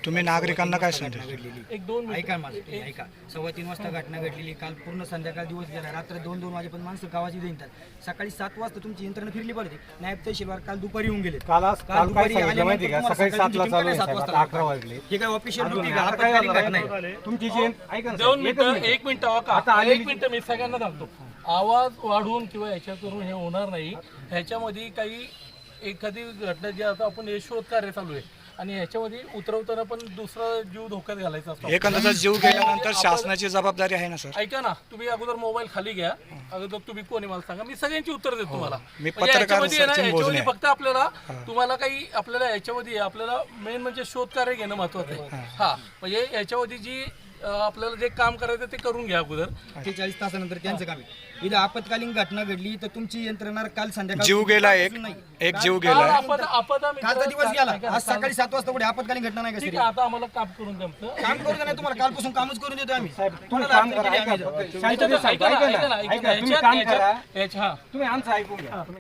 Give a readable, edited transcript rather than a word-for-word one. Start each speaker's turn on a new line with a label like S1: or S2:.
S1: तुम्ही नागरिकांना काय सांगता?
S2: एक दोन
S3: ऐका माझं ऐका 3:15 वाजता घटना घडलेली. काल पूर्ण संध्याकाळ दिवस गेला. रात्र 2-2 वाजेपर्यंत माणसं गावाची येतात. सकाळी 7 वाजता तुमची यंत्रणा फिरली पाहिजे. नायब तहसीलवार काल दुपारी येऊन गेले.
S4: काल दुपारी माहिती का सकाळी 7ला चालू आहे साहेब, आता 11 वाजले.
S3: हे काय ऑफिशियल ड्युटी
S4: आता काय झालं नाही. तुमची जी ऐका ना साहेब,
S2: एक मिनिट एक मिनिट मी सगळ्यांना सांगतो. आवाज वाढवून किंवा याच्या करून हे होणार नाही. ह्याच्यामध्ये काही एखादी घटना जी आता आपण हे शोध कार्य चालू आहे आणि ह्याच्यामध्ये उतरवताना पण दुसरा जीव धोक्यात घालायचा असतो.
S1: एखाद्याचा जीव गेल्यानंतर शासनाची जबाबदारी आहे ना सर?
S2: ऐका ना, तुम्ही अगोदर मोबाईल खाली घ्या. अगोदर तुम्ही कोणी मला सांगा, मी सगळ्यांची उत्तर देतो तुम्हाला.
S1: मी
S2: म्हणजे
S1: पत्रकार
S2: याच्यामध्ये आहे ना,
S1: सचिन
S2: याच्यामध्ये
S1: भोजने.
S2: फक्त आपल्याला तुम्हाला काही आपल्याला याच्यामध्ये आपल्याला मेन म्हणजे शोध कार्य घेणं महत्वाचं आहे. हा म्हणजे याच्यामध्ये जी आपल्याला जे काम करायचं ते करून घ्या अगोदर.
S3: 48 तासानंतर त्यांचं काम आहे. इथं आपत्कालीन घटना घडली तर तुमची यंत्रणा काल संध्याकाळ
S1: जीव गेला, एक जीव गेला.
S3: कालचा दिवस गेला. आज सकाळी 7 वाजता पुढे आपत्कालीन घटना नाही का?
S2: ठीक आहे, आता आम्हाला काम करून द्या आमचं.
S3: काम करू नाही तुम्हाला कालपासून कामच करून देतो आम्ही.
S4: तुम्ही काम करा. ऐका शांततेत साहेब, ऐका ना, ऐका ना, तुम्ही काम करा.
S2: याच्या
S4: तुम्ही आमचं ऐकून घ्या.